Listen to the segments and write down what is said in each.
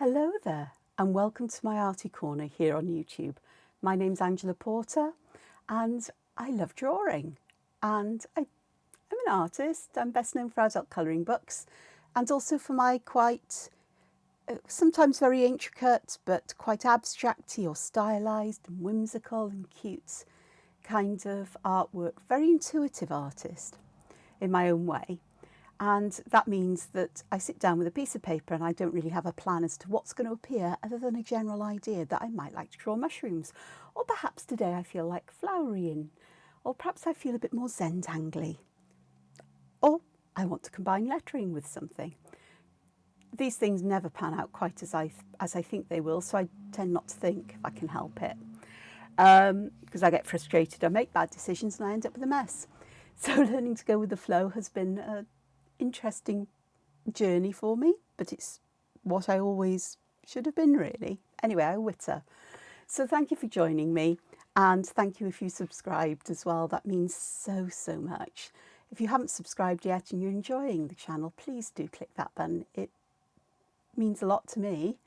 Hello there and welcome to my Arty Corner here on YouTube. My name's Angela Porter and I love drawing and I'm an artist. I'm best known for adult colouring books and also for my quite sometimes very intricate but quite abstracty or stylised and whimsical and cute kind of artwork. Very intuitive artist in my own way. And that means that I sit down with a piece of paper and I don't really have a plan as to what's going to appear other than a general idea that I might like to draw mushrooms. Or perhaps today I feel like flowery, or perhaps I feel a bit more Zentangle. Or I want to combine lettering with something. These things never pan out quite as I think they will, so I tend not to think if I can help it. Because I get frustrated, I make bad decisions and I end up with a mess. So learning to go with the flow has been an interesting journey for me, but it's what I always should have been really. Anyway, I witter. So thank you for joining me and thank you if you subscribed as well. That means so much. If you haven't subscribed yet and you're enjoying the channel, please do click that button. It means a lot to me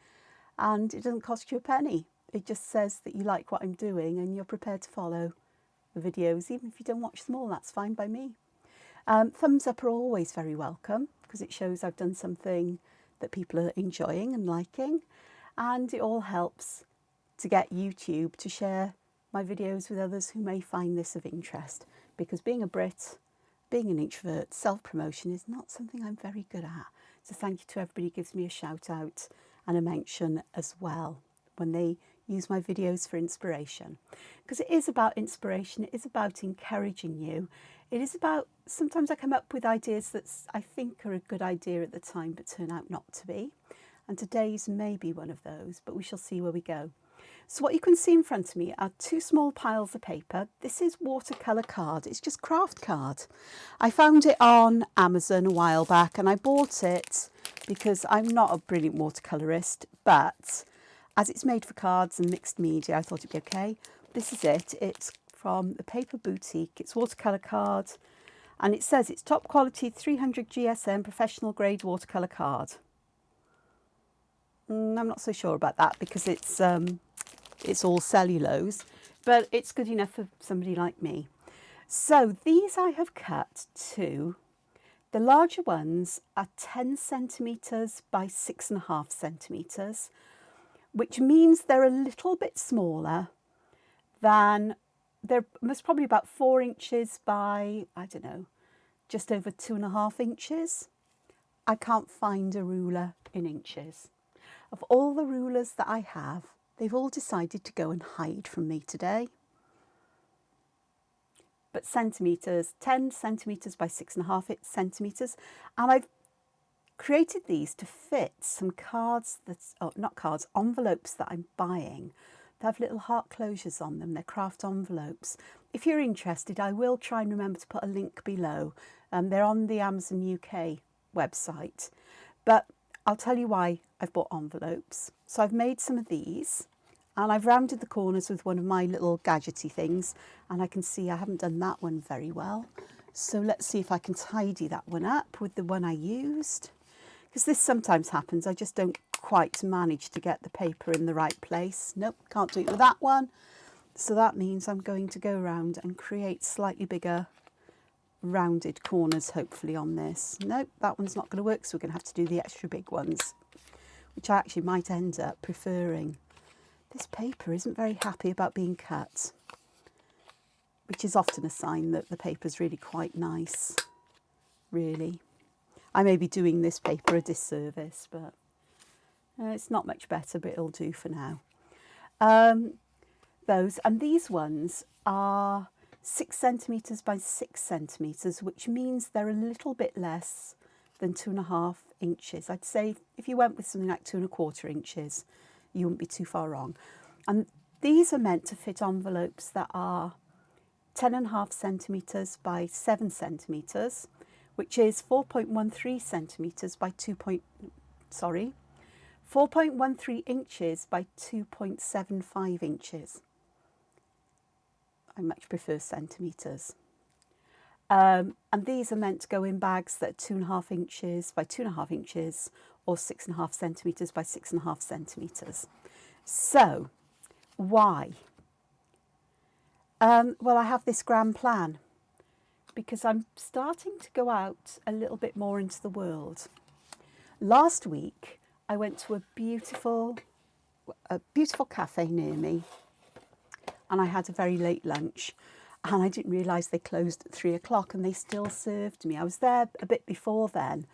and it doesn't cost you a penny. It just says that you like what I'm doing and you're prepared to follow the videos. Even if you don't watch them all, that's fine by me. Thumbs up are always very welcome because it shows I've done something that people are enjoying and liking, and it all helps to get YouTube to share my videos with others who may find this of interest, because being a Brit, being an introvert, self-promotion is not something I'm very good at. So thank you to everybody who gives me a shout out and a mention as well when they use my videos for inspiration, because it is about inspiration, it is about encouraging you, it is about, sometimes I come up with ideas that I think are a good idea at the time but turn out not to be, and today's may be one of those, but we shall see where we go. So what you can see in front of me are two small piles of paper. This is watercolour card, it's just craft card. I found it on Amazon a while back and I bought it because I'm not a brilliant watercolourist, but as it's made for cards and mixed media, I thought it'd be okay. This is it. It's from the Paper Boutique. It's watercolour card, and it says it's top quality 300 GSM professional grade watercolour card. I'm not so sure about that because it's all cellulose, but it's good enough for somebody like me. So these I have cut to, the larger ones are 10 centimetres by 6.5 centimetres. Which means they're a little bit smaller than, they're most probably about 4 inches by, I don't know, just over 2.5 inches. I can't find a ruler in inches. Of all the rulers that I have, they've all decided to go and hide from me today. But centimetres, 10 centimetres by 6.5 centimetres, and I've created these to fit some cards envelopes that I'm buying. They have little heart closures on them. They're craft envelopes. If you're interested, I will try and remember to put a link below. They're on the Amazon UK website. But I'll tell you why I've bought envelopes. So I've made some of these and I've rounded the corners with one of my little gadgety things, and I can see I haven't done that one very well. So let's see if I can tidy that one up with the one I used. Because this sometimes happens, I just don't quite manage to get the paper in the right place. Nope, can't do it with that one. So that means I'm going to go around and create slightly bigger rounded corners, hopefully, on this. Nope, that one's not going to work, so we're going to have to do the extra big ones, which I actually might end up preferring. This paper isn't very happy about being cut, which is often a sign that the paper's really quite nice, really. I may be doing this paper a disservice, but it's not much better, but it'll do for now. Those, and these ones are 6 centimetres by 6 centimetres, which means they're a little bit less than 2.5 inches. I'd say if you went with something like 2.25 inches, you wouldn't be too far wrong. And these are meant to fit envelopes that are 10.5 centimetres by 7 centimetres, which is 4.13 centimetres by 4.13 inches by 2.75 inches. I much prefer centimetres. And these are meant to go in bags that are 2.5 inches by 2.5 inches or 6.5 centimetres by 6.5 centimetres. So, why? Well, I have this grand plan because I'm starting to go out a little bit more into the world. Last week, I went to a beautiful cafe near me, and I had a very late lunch, and I didn't realise they closed at 3 o'clock, and they still served me. I was there a bit before then,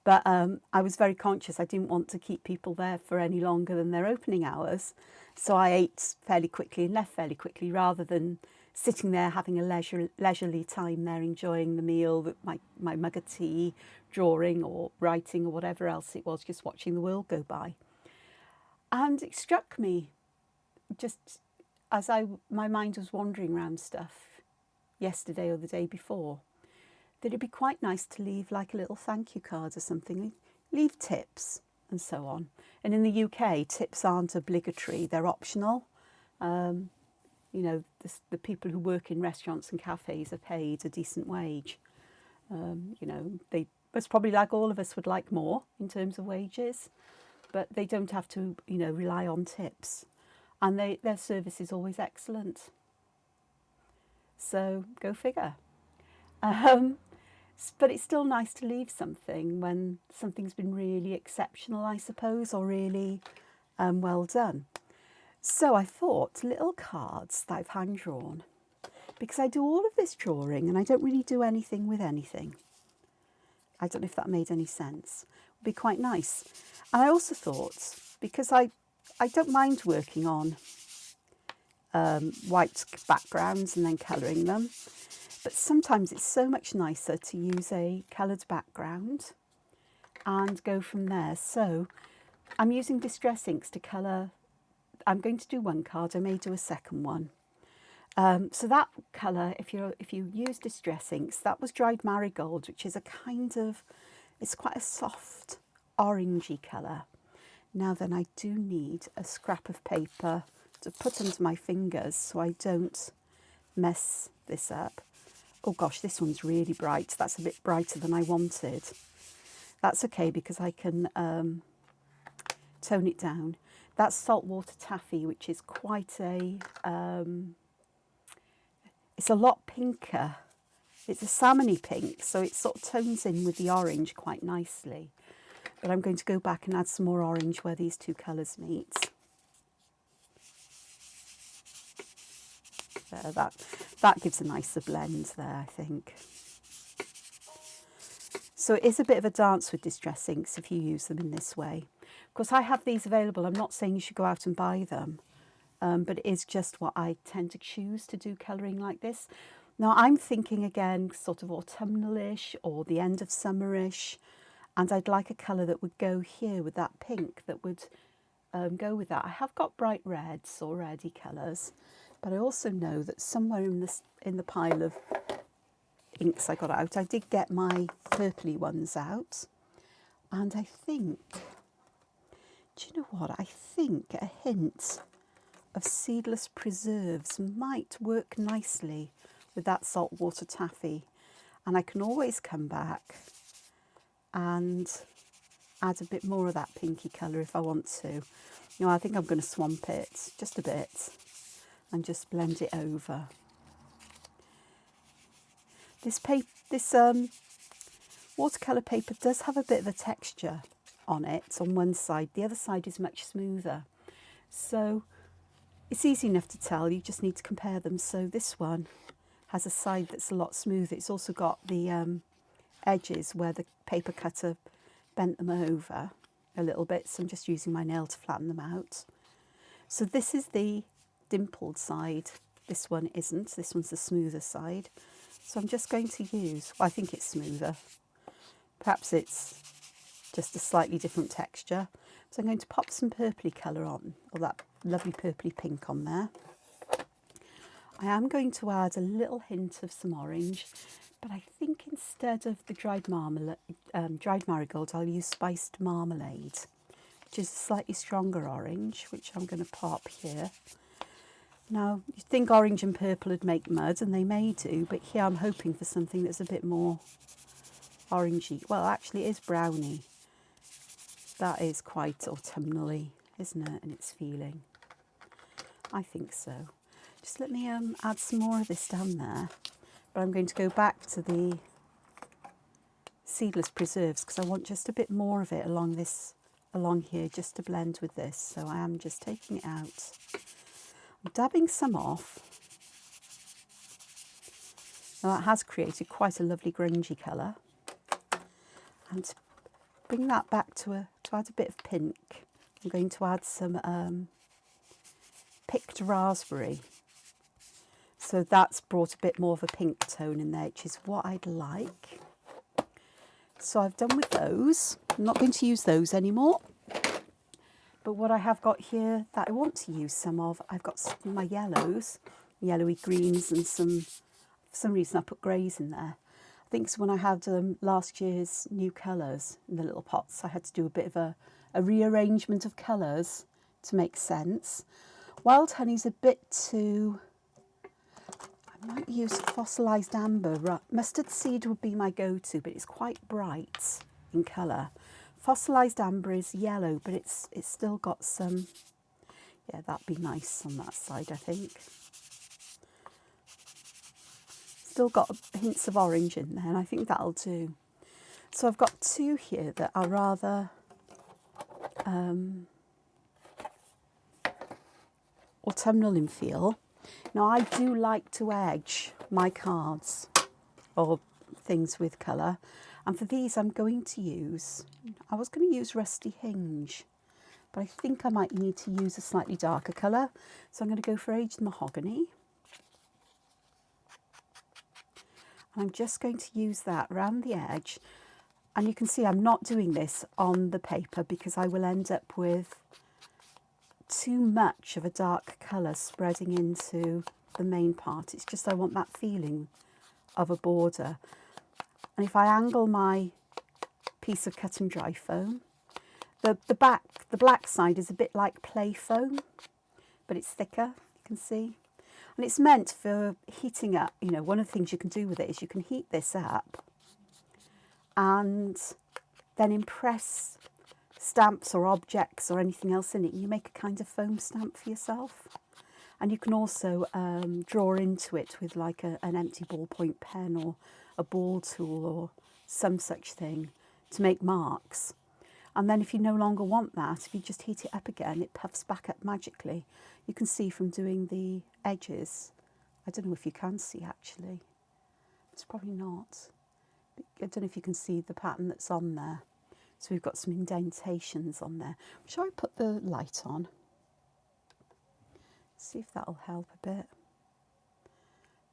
but I was very conscious. I didn't want to keep people there for any longer than their opening hours, so I ate fairly quickly and left fairly quickly, rather than sitting there having a leisurely time there, enjoying the meal, my mug of tea, drawing or writing or whatever else it was, just watching the world go by. And it struck me, just as my mind was wandering around stuff yesterday or the day before, that it'd be quite nice to leave like a little thank you card or something, leave tips and so on. And in the UK, tips aren't obligatory, they're optional. You know, the people who work in restaurants and cafes are paid a decent wage. You know, it's probably like all of us would like more in terms of wages, but they don't have to, you know, rely on tips. And their service is always excellent. So go figure. But it's still nice to leave something when something's been really exceptional, I suppose, or really well done. So I thought little cards that I've hand drawn, because I do all of this drawing and I don't really do anything with anything. I don't know if that made any sense. It would be quite nice. And I also thought, because I don't mind working on white backgrounds and then colouring them, but sometimes it's so much nicer to use a coloured background and go from there. So I'm using distress inks to colour. I'm going to do one card. I may do a second one. So that colour, if you use distress inks, that was dried marigold, which is a kind of, it's quite a soft orangey colour. Now then, I do need a scrap of paper to put under my fingers so I don't mess this up. Oh gosh, this one's really bright. That's a bit brighter than I wanted. That's okay because I can tone it down. That's saltwater taffy, which is quite a, it's a lot pinker. It's a salmony pink, so it sort of tones in with the orange quite nicely. But I'm going to go back and add some more orange where these two colours meet. There, that gives a nicer blend there, I think. So it is a bit of a dance with distress inks if you use them in this way. Of course, I have these available. I'm not saying you should go out and buy them, but it is just what I tend to choose to do colouring like this. Now, I'm thinking again, sort of autumnal-ish or the end of summer-ish, and I'd like a colour that would go here with that pink that would go with that. I have got bright reds or reddy colours, but I also know that somewhere in the pile of inks I got out, I did get my purpley ones out, and I think, do you know what? I think a hint of seedless preserves might work nicely with that saltwater taffy, and I can always come back and add a bit more of that pinky colour if I want to. You know, I think I'm going to swamp it just a bit and just blend it over. This watercolour paper does have a bit of a texture on it on one side. The other side is much smoother. So it's easy enough to tell, you just need to compare them. So this one has a side that's a lot smoother. It's also got the edges where the paper cutter bent them over a little bit. So I'm just using my nail to flatten them out. So this is the dimpled side. This one isn't. This one's the smoother side. So I'm just going to use, well, I think it's smoother. Perhaps it's just a slightly different texture. So I'm going to pop some purpley colour on, or that lovely purpley pink on there. I am going to add a little hint of some orange, but I think instead of the dried marigold, I'll use spiced marmalade, which is a slightly stronger orange, which I'm going to pop here. Now, you think orange and purple would make mud, and they may do, but here I'm hoping for something that's a bit more orangey. Well, actually it is browny. That is quite autumnally, isn't it, in its feeling? I think so. Just let me add some more of this down there. But I'm going to go back to the seedless preserves because I want just a bit more of it along here, just to blend with this. So I am just taking it out. I'm dabbing some off. Now that has created quite a lovely grungy colour. And to bring that back to add a bit of pink, I'm going to add some picked raspberry. So that's brought a bit more of a pink tone in there, which is what I'd like. So I've done with those. I'm not going to use those anymore. But what I have got here that I want to use some of, I've got some of my yellows, yellowy greens, and for some reason I put greys in there. I think it's when I had last year's new colours in the little pots, I had to do a bit of a rearrangement of colours to make sense. Wild honey's a bit too... I might use fossilised amber. Mustard seed would be my go-to, but it's quite bright in colour. Fossilised amber is yellow, but it's still got some... Yeah, that'd be nice on that side, I think. Still got hints of orange in there, and I think that'll do. So I've got two here that are rather autumnal in feel. Now I do like to edge my cards or things with colour, and for these I'm going to use, I was going to use Rusty Hinge, but I think I might need to use a slightly darker colour, so I'm going to go for Aged Mahogany. And I'm just going to use that around the edge, and you can see I'm not doing this on the paper because I will end up with too much of a dark colour spreading into the main part. It's just I want that feeling of a border. And if I angle my piece of cut and dry foam, the black side is a bit like play foam, but it's thicker, you can see. And it's meant for heating up. You know, one of the things you can do with it is you can heat this up and then impress stamps or objects or anything else in it. You make a kind of foam stamp for yourself. And you can also draw into it with like an empty ballpoint pen or a ball tool or some such thing to make marks. And then if you no longer want that, if you just heat it up again, it puffs back up magically. You can see from doing the edges. I don't know if you can see actually. It's probably not. I don't know if you can see the pattern that's on there. So we've got some indentations on there. Shall I put the light on? See if that'll help a bit.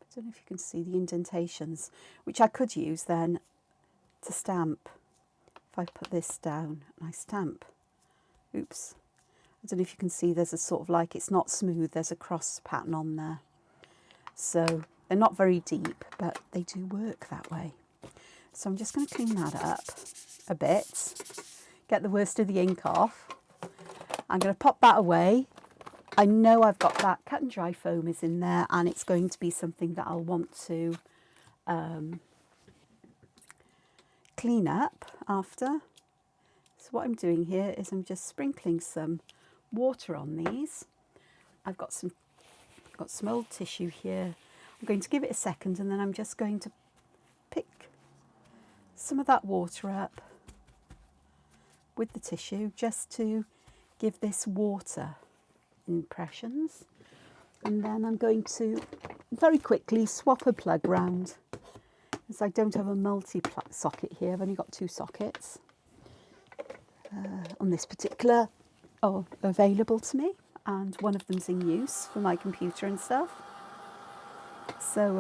I don't know if you can see the indentations, which I could use then to stamp. If I put this down and I stamp, oops, I don't know if you can see there's a sort of like, it's not smooth, there's a cross pattern on there. So they're not very deep, but they do work that way. So I'm just going to clean that up a bit, get the worst of the ink off. I'm going to pop that away. I know I've got that cut and dry foam is in there, and it's going to be something that I'll want to clean up after. So what I'm doing here is I'm just sprinkling some water on these. I've got some old tissue here. I'm going to give it a second, and then I'm just going to pick some of that water up with the tissue just to give this water impressions. And then I'm going to very quickly swap a plug round, as I don't have a multi-socket here. I've only got 2 sockets on this particular available to me, and one of them's in use for my computer and stuff. So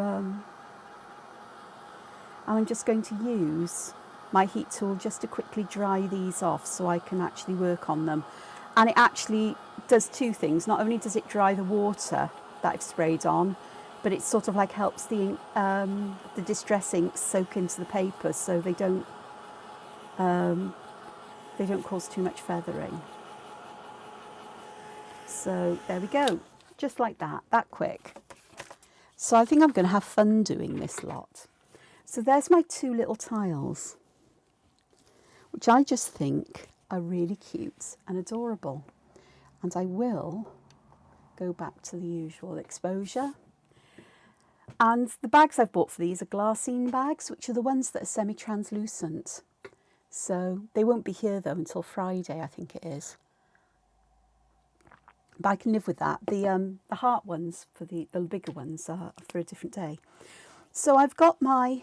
I'm just going to use my heat tool just to quickly dry these off so I can actually work on them. And it actually does 2 things. Not only does it dry the water that I've sprayed on, but it sort of like helps the distress inks soak into the paper so they don't cause too much feathering. So there we go. just like that quick. So I think I'm going to have fun doing this lot. So there's my 2 little tiles, which I just think are really cute and adorable. And I will go back to the usual exposure. And the bags I've bought for these are Glassine bags, which are the ones that are semi-translucent. So they won't be here though until Friday, I think it is. But I can live with that. The heart ones, for the bigger ones, are for a different day. So I've got my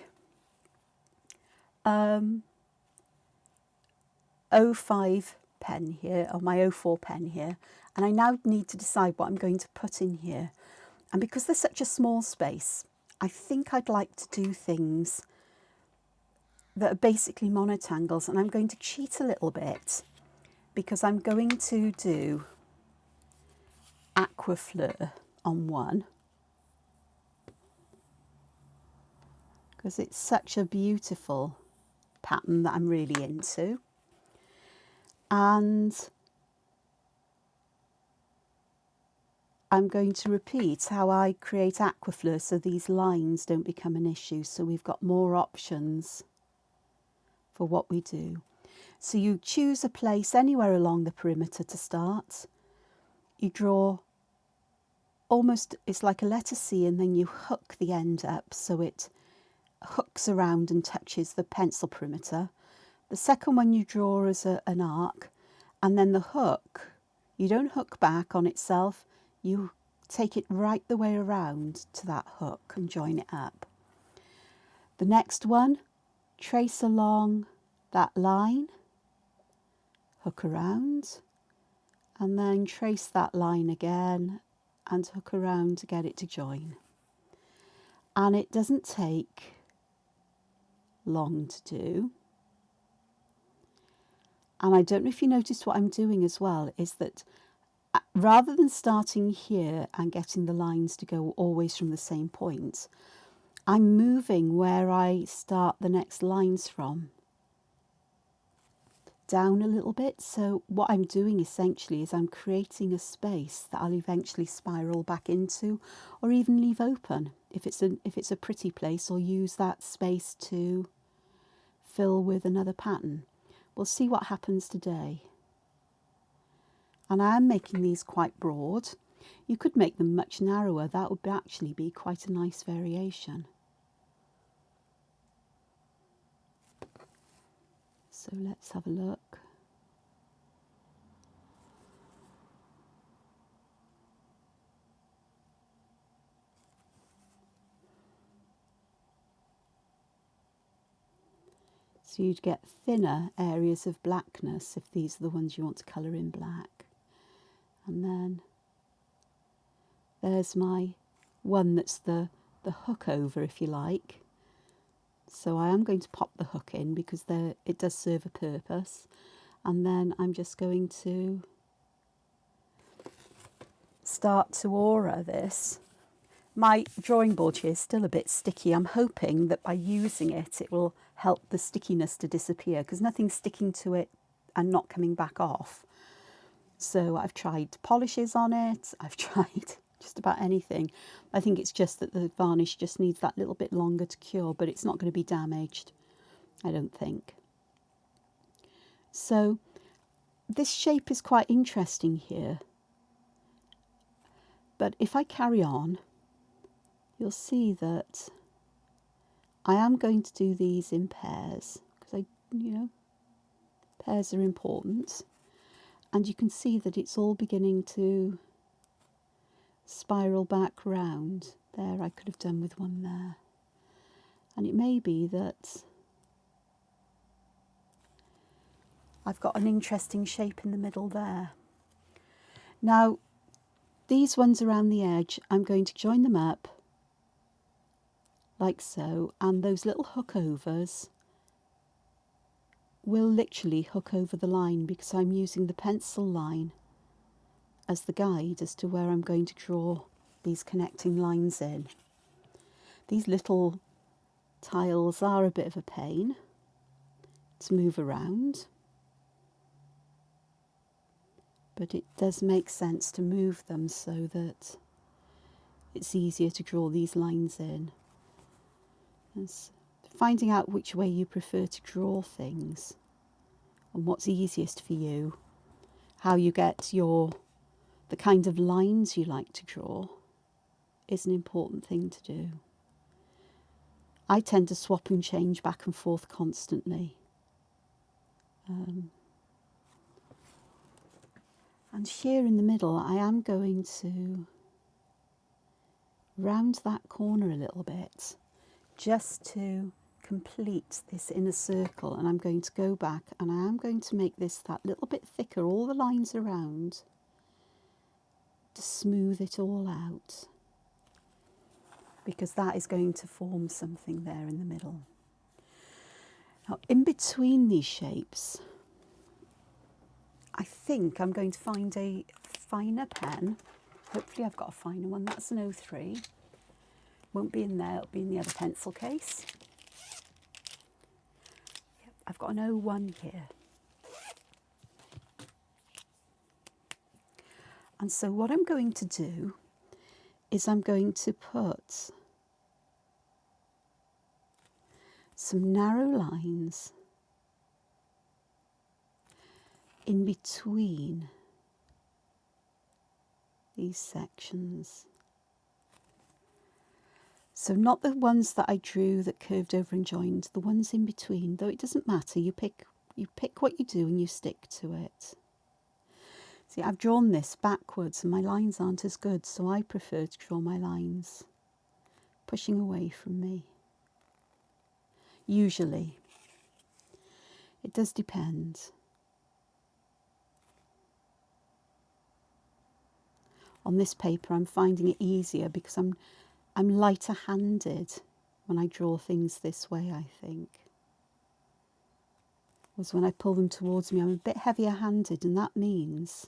05 pen here, or my 04 pen here, and I now need to decide what I'm going to put in here. And because there's such a small space, I think I'd like to do things that are basically monotangles, and I'm going to cheat a little bit because I'm going to do Aquafleur on one, because it's such a beautiful pattern that I'm really into. And I'm going to repeat how I create Aquafleur so these lines don't become an issue, so we've got more options for what we do. So you choose a place anywhere along the perimeter to start. You draw almost, it's like a letter C, and then you hook the end up so it hooks around and touches the pencil perimeter. The second one you draw as an arc, and then the hook, you don't hook back on itself, you take it right the way around to that hook and join it up. The next one, trace along that line, hook around, and then trace that line again and hook around to get it to join. And it doesn't take long to do. And I don't know if you noticed what I'm doing as well, is that rather than starting here and getting the lines to go always from the same point, I'm moving where I start the next lines from down a little bit. So what I'm doing essentially is I'm creating a space that I'll eventually spiral back into, or even leave open if it's a pretty place, or use that space to fill with another pattern. We'll see what happens today. And I am making these quite broad. You could make them much narrower. That would actually be quite a nice variation. So let's have a look. So you'd get thinner areas of blackness if these are the ones you want to colour in black. And then there's my one that's the hook over, if you like. So I am going to pop the hook in because it does serve a purpose. And then I'm just going to start to aura this. My drawing board here is still a bit sticky. I'm hoping that by using it, it will help the stickiness to disappear, because nothing's sticking to it and not coming back off. So I've tried polishes on it. I've tried just about anything. I think it's just that the varnish just needs that little bit longer to cure, but it's not going to be damaged, I don't think. So this shape is quite interesting here. But if I carry on, you'll see that I am going to do these in pairs, because pairs are important. And you can see that it's all beginning to spiral back round. There, I could have done with one there. And it may be that I've got an interesting shape in the middle there. Now, these ones around the edge, I'm going to join them up like so, and those little hook overs will literally hook over the line, because I'm using the pencil line as the guide as to where I'm going to draw these connecting lines in. These little tiles are a bit of a pain to move around, but it does make sense to move them so that it's easier to draw these lines in. It's finding out which way you prefer to draw things and what's easiest for you, how you get the kind of lines you like to draw is an important thing to do. I tend to swap and change back and forth constantly. And here in the middle, I am going to round that corner a little bit just to complete this inner circle. And I'm going to go back and I am going to make this that little bit thicker, all the lines around, to smooth it all out, because that is going to form something there in the middle. Now, in between these shapes, I think I'm going to find a finer pen. Hopefully I've got a finer one. That's an 03. Won't be in there, it'll be in the other pencil case. Yep, I've got an 01 here. And so what I'm going to do is I'm going to put some narrow lines in between these sections. So not the ones that I drew that curved over and joined, the ones in between, though it doesn't matter, you pick what you do and you stick to it. See, I've drawn this backwards and my lines aren't as good, so I prefer to draw my lines pushing away from me. Usually. It does depend. On this paper I'm finding it easier because I'm lighter handed when I draw things this way, I think. Whereas when I pull them towards me I'm a bit heavier handed, and that means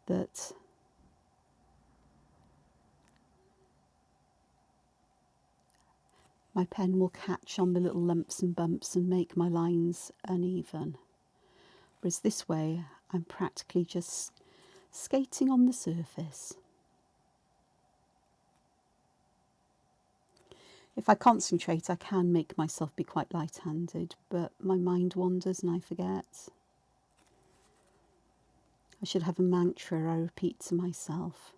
that my pen will catch on the little lumps and bumps and make my lines uneven. Whereas this way I'm practically just skating on the surface. If I concentrate, I can make myself be quite light-handed, but my mind wanders and I forget. I should have a mantra I repeat to myself.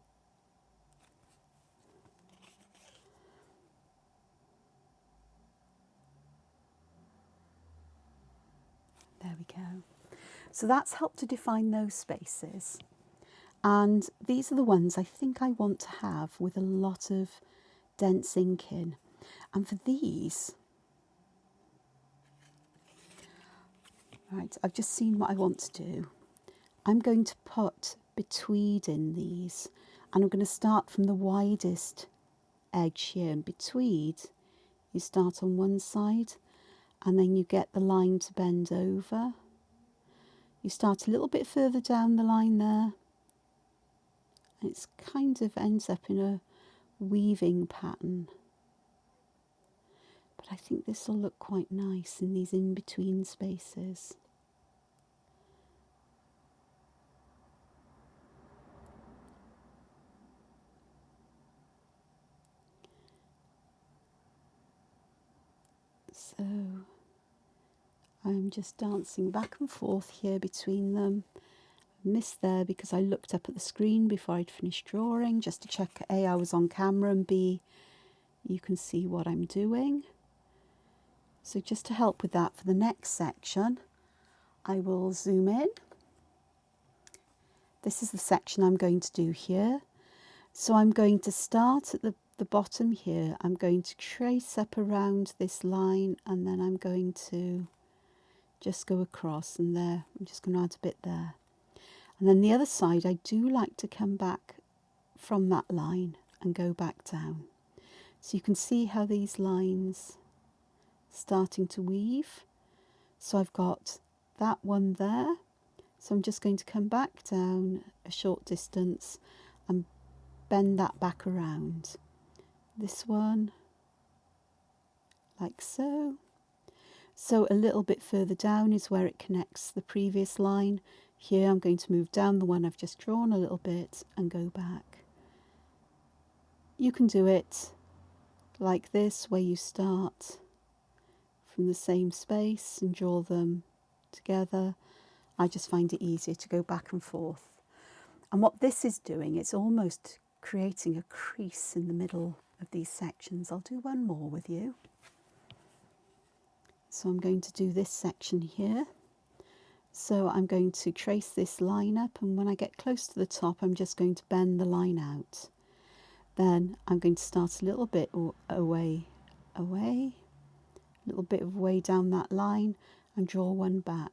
There we go. So that's helped to define those spaces. And these are the ones I think I want to have with a lot of dense ink in. And for these, right, I've just seen what I want to do. I'm going to put between in these, and I'm going to start from the widest edge here. And between, you start on one side and then you get the line to bend over. You start a little bit further down the line there. And it's kind of ends up in a weaving pattern. But I think this will look quite nice in these in-between spaces. So I'm just dancing back and forth here between them. Missed there because I looked up at the screen before I'd finished drawing, just to check A, I was on camera, and B, you can see what I'm doing. So just to help with that, for the next section, I will zoom in. This is the section I'm going to do here. So I'm going to start at the bottom here. I'm going to trace up around this line, and then I'm going to just go across, and there, I'm just going to add a bit there. And then the other side, I do like to come back from that line and go back down. So you can see how these lines starting to weave. So I've got that one there. So I'm just going to come back down a short distance and bend that back around. This one, like so. So a little bit further down is where it connects the previous line. Here I'm going to move down the one I've just drawn a little bit and go back. You can do it like this, where you start from the same space and draw them together. I just find it easier to go back and forth. And what this is doing, it's almost creating a crease in the middle of these sections. I'll do one more with you. So I'm going to do this section here. So I'm going to trace this line up, and when I get close to the top, I'm just going to bend the line out. Then I'm going to start a little bit away, a little bit of way down that line, and draw one back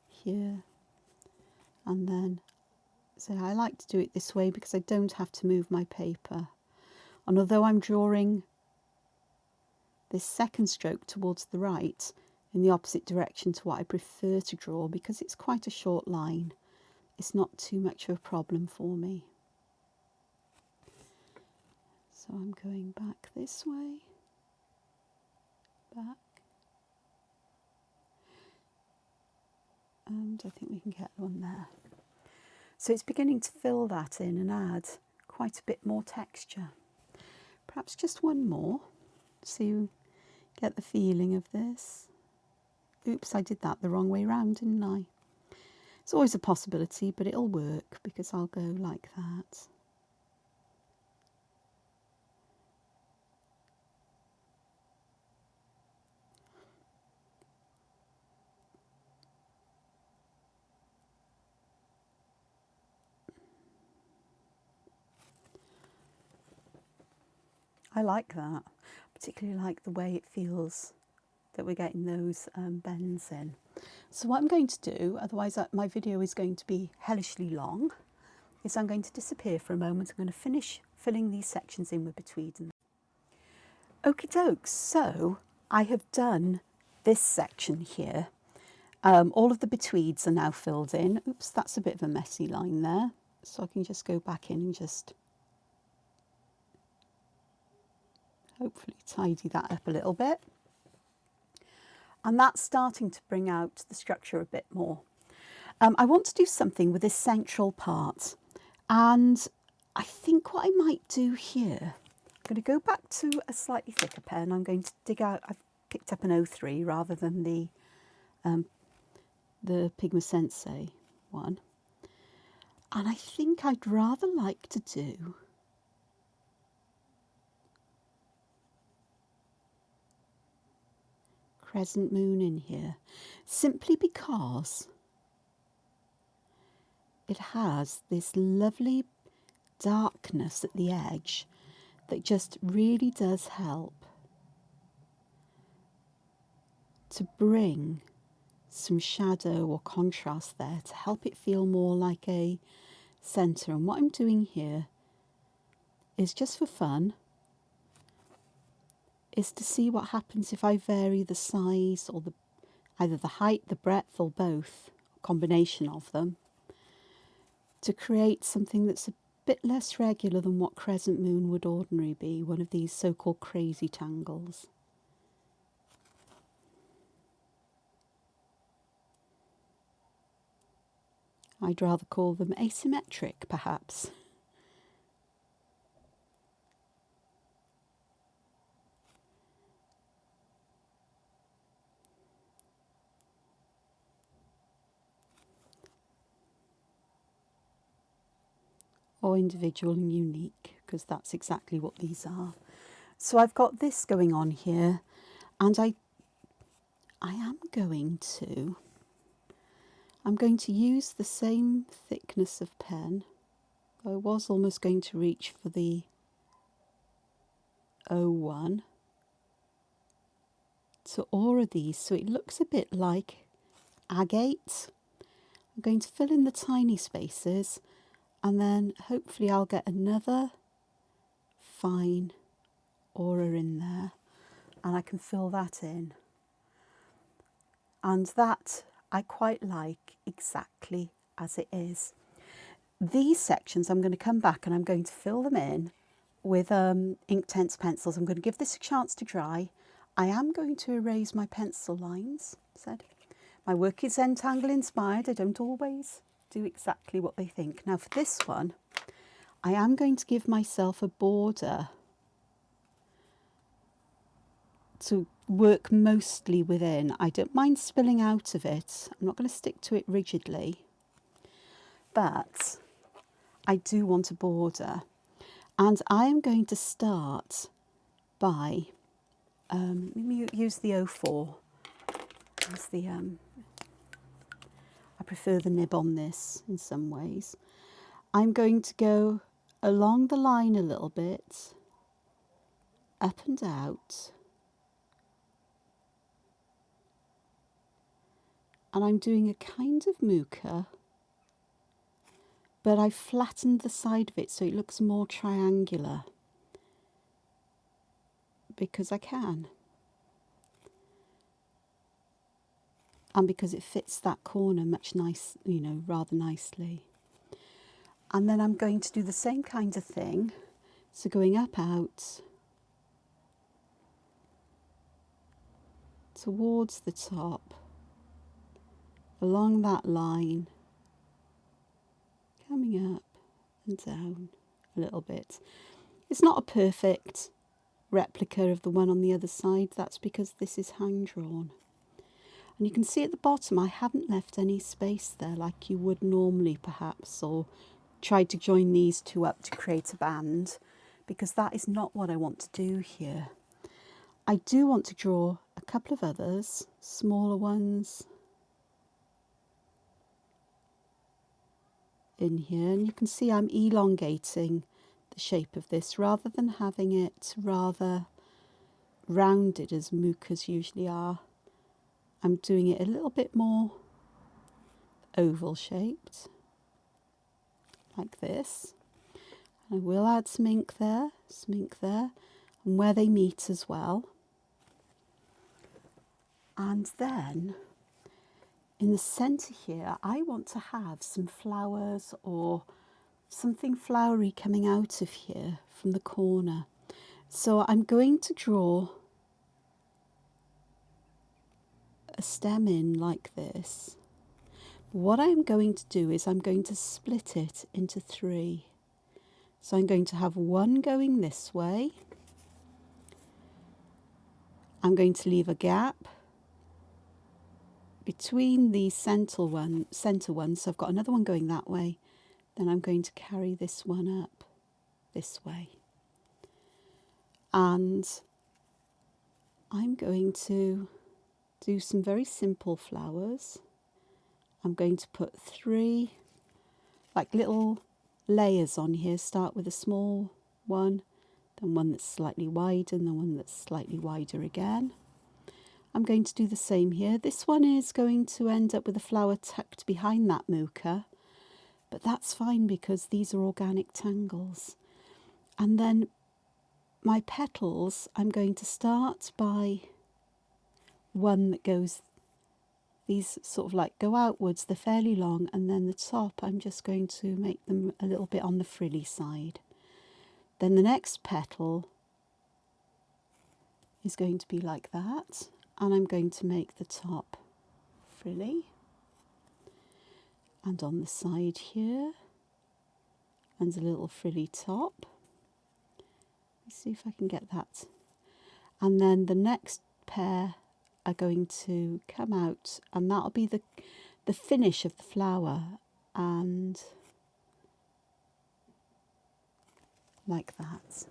here. And then, so I like to do it this way because I don't have to move my paper. And although I'm drawing this second stroke towards the right, in the opposite direction to what I prefer to draw, because it's quite a short line, it's not too much of a problem for me. So I'm going back this way, back, and I think we can get one there. So it's beginning to fill that in and add quite a bit more texture. Perhaps just one more, so you get the feeling of this. Oops, I did that the wrong way round, didn't I? It's always a possibility, but it'll work because I'll go like that. I like that. Particularly like the way it feels that we're getting those bends in. So what I'm going to do, otherwise my video is going to be hellishly long, is I'm going to disappear for a moment. I'm going to finish filling these sections in with betweeds. Okie dokes, so I have done this section here. All of the betweeds are now filled in. Oops, that's a bit of a messy line there. So I can just go back in and just hopefully tidy that up a little bit. And that's starting to bring out the structure a bit more. I want to do something with this central part, and I think what I might do here, I'm going to go back to a slightly thicker pen. I'm going to dig out, I've picked up an 03 rather than the Pigma Sensei one, and I think I'd rather like to do Crescent Moon in here, simply because it has this lovely darkness at the edge that just really does help to bring some shadow or contrast there, to help it feel more like a centre. And what I'm doing here is just for fun, is to see what happens if I vary the size or either the height, the breadth, or both, a combination of them, to create something that's a bit less regular than what Crescent Moon would ordinarily be, one of these so-called crazy tangles. I'd rather call them asymmetric, perhaps. Or individual and unique, because that's exactly what these are. So I've got this going on here, and I'm going to use the same thickness of pen. I was almost going to reach for the 01 to aura these so it looks a bit like agate. I'm going to fill in the tiny spaces, and then hopefully I'll get another fine aura in there, and I can fill that in. And that I quite like exactly as it is. These sections I'm going to come back and I'm going to fill them in with Inktense pencils. I'm going to give this a chance to dry, I am going to erase my pencil lines. Said my work is Zentangle inspired. I don't always do exactly what they think. Now for this one, I am going to give myself a border to work mostly within. I don't mind spilling out of it. I'm not going to stick to it rigidly, but I do want a border. And I am going to start by, let me use the 04 as the, I prefer the nib on this in some ways. I'm going to go along the line a little bit, up and out. And I'm doing a kind of mooka, but I've flattened the side of it so it looks more triangular, because I can. And because it fits that corner much nice, you know, rather nicely. And then I'm going to do the same kind of thing. So going up, out, towards the top, along that line, coming up and down a little bit. It's not a perfect replica of the one on the other side. That's because this is hand drawn. And you can see at the bottom I haven't left any space there like you would normally perhaps, or tried to join these two up to create a band, because that is not what I want to do here. I do want to draw a couple of others, smaller ones in here, and you can see I'm elongating the shape of this rather than having it rather rounded as mookas usually are. I'm doing it a little bit more oval shaped, like this. I will add some ink there, and where they meet as well. And then in the centre here, I want to have some flowers or something flowery coming out of here from the corner. So I'm going to draw a stem in like this. What I'm going to do is I'm going to split it into 3. So I'm going to have one going this way. I'm going to leave a gap between the centre ones. So I've got another one going that way. Then I'm going to carry this one up this way. And I'm going to do some very simple flowers. I'm going to put 3 like little layers on here. Start with a small one, then one that's slightly wider, and then one that's slightly wider again. I'm going to do the same here. This one is going to end up with a flower tucked behind that mooka, but that's fine because these are organic tangles. And then my petals, I'm going to start by one that goes, these sort of like go outwards, they're fairly long, and then the top I'm just going to make them a little bit on the frilly side. Then the next petal is going to be like that, and I'm going to make the top frilly. And on the side here, and a little frilly top. Let's see if I can get that. And then the next pair are going to come out, and that'll be the finish of the flower, and like that.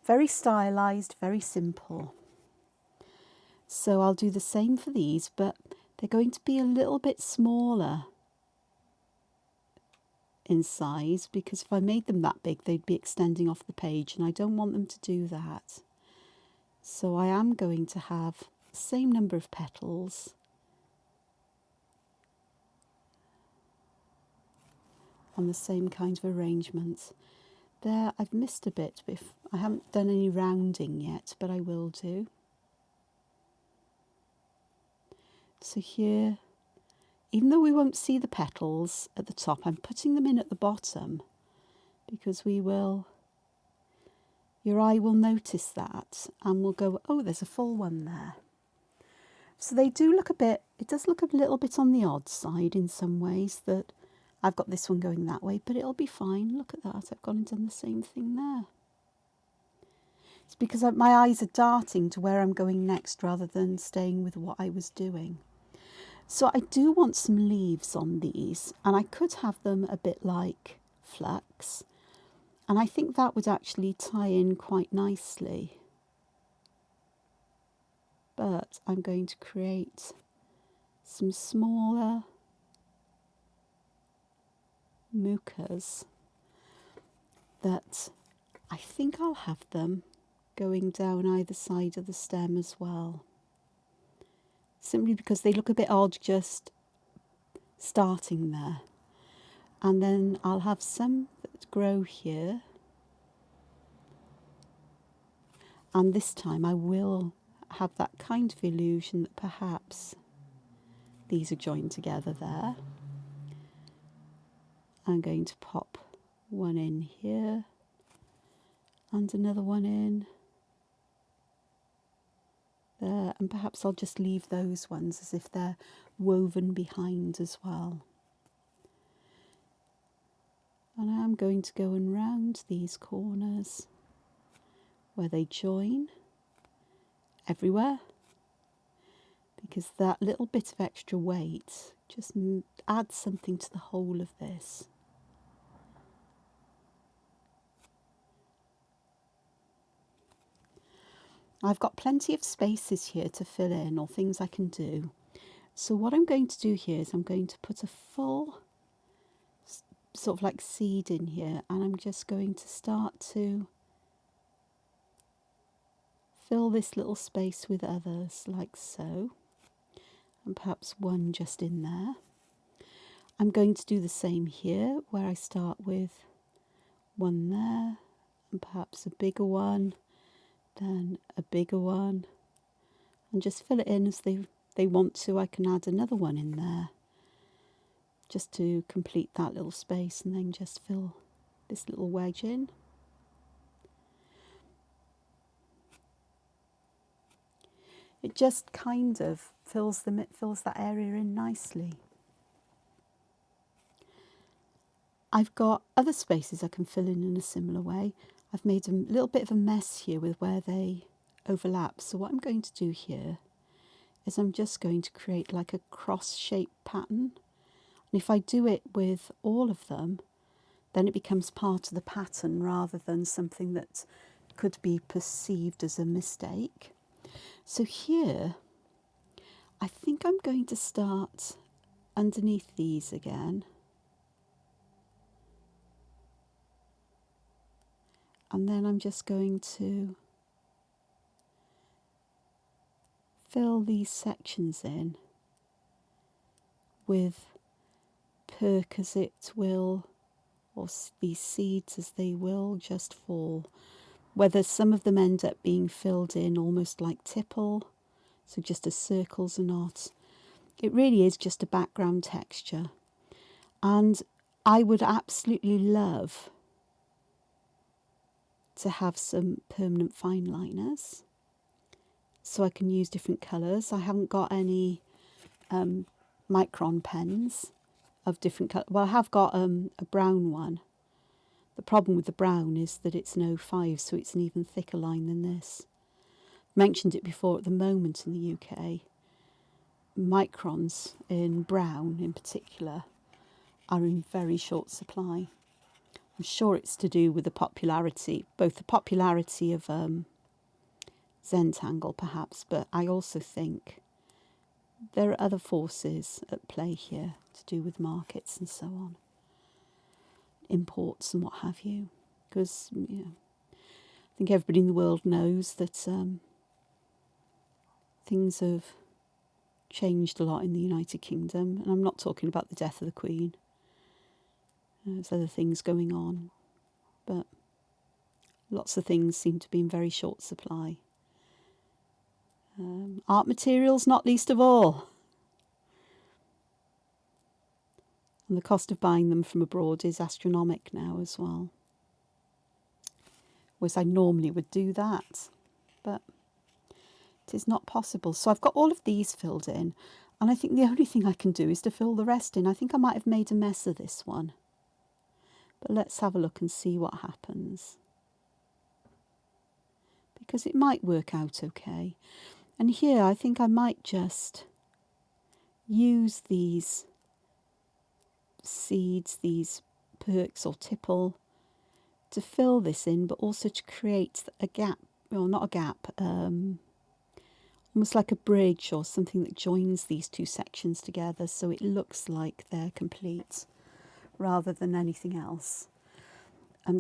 Very stylized, very simple. So I'll do the same for these, but they're going to be a little bit smaller in size, because if I made them that big they'd be extending off the page, and I don't want them to do that. So I am going to have the same number of petals on the same kind of arrangement. There I've missed a bit, but if I haven't done any rounding yet, but I will do. So here, even though we won't see the petals at the top, I'm putting them in at the bottom, because we will your eye will notice that and will go, oh, there's a full one there. So they do look a bit, it does look a little bit on the odd side in some ways, that I've got this one going that way, but it'll be fine. Look at that, I've gone and done the same thing there. It's because my eyes are darting to where I'm going next rather than staying with what I was doing. So I do want some leaves on these, and I could have them a bit like flax, and I think that would actually tie in quite nicely. But I'm going to create some smaller mookas that I think I'll have them going down either side of the stem as well. Simply because they look a bit odd just starting there. And then I'll have some that grow here. And this time I will have that kind of illusion that perhaps these are joined together there. I'm going to pop one in here and another one in there, and perhaps I'll just leave those ones as if they're woven behind as well. And I'm going to go and round these corners where they join everywhere, because that little bit of extra weight just adds something to the whole of this. I've got plenty of spaces here to fill in, or things I can do. So what I'm going to do here is I'm going to put a full sort of like seed in here, and I'm just going to start to fill this little space with others like so, and perhaps one just in there. I'm going to do the same here, where I start with one there and perhaps a bigger one, then a bigger one, and just fill it in as they want to. I can add another one in there just to complete that little space, and then just fill this little wedge in. It just kind of fills that area in nicely. I've got other spaces I can fill in a similar way. I've made a little bit of a mess here with where they overlap. So what I'm going to do here is I'm just going to create like a cross-shaped pattern. And if I do it with all of them, then it becomes part of the pattern rather than something that could be perceived as a mistake. So here, I think I'm going to start underneath these again. And then I'm just going to fill these sections in with Purk as it will, or these seeds as they will just fall. Whether some of them end up being filled in almost like Tipple, so just as circles or not, it really is just a background texture. And I would absolutely love to have some permanent fine liners so I can use different colours. I haven't got any micron pens of different colours. Well, I have got a brown one. The problem with the brown is that it's an 05, so it's an even thicker line than this. I mentioned it before, at the moment in the UK, microns in brown in particular are in very short supply. I'm sure it's to do with the popularity, both the popularity of Zentangle perhaps, but I also think there are other forces at play here to do with markets and so on, imports and what have you, because I think everybody in the world knows that things have changed a lot in the United Kingdom, and I'm not talking about the death of the Queen. There's other things going on, but lots of things seem to be in very short supply. Art materials, not least of all. And the cost of buying them from abroad is astronomical now as well. whereas I normally would do that, but it is not possible. So I've got all of these filled in, and I think the only thing I can do is to fill the rest in. I think I might have made a mess of this one, but let's have a look and see what happens, because it might work out okay. And here I think I might just use these seeds, these Purks or Tipple, to fill this in, but also to create a gap, well, not a gap, almost like a bridge or something that joins these two sections together, so it looks like they're complete rather than anything else.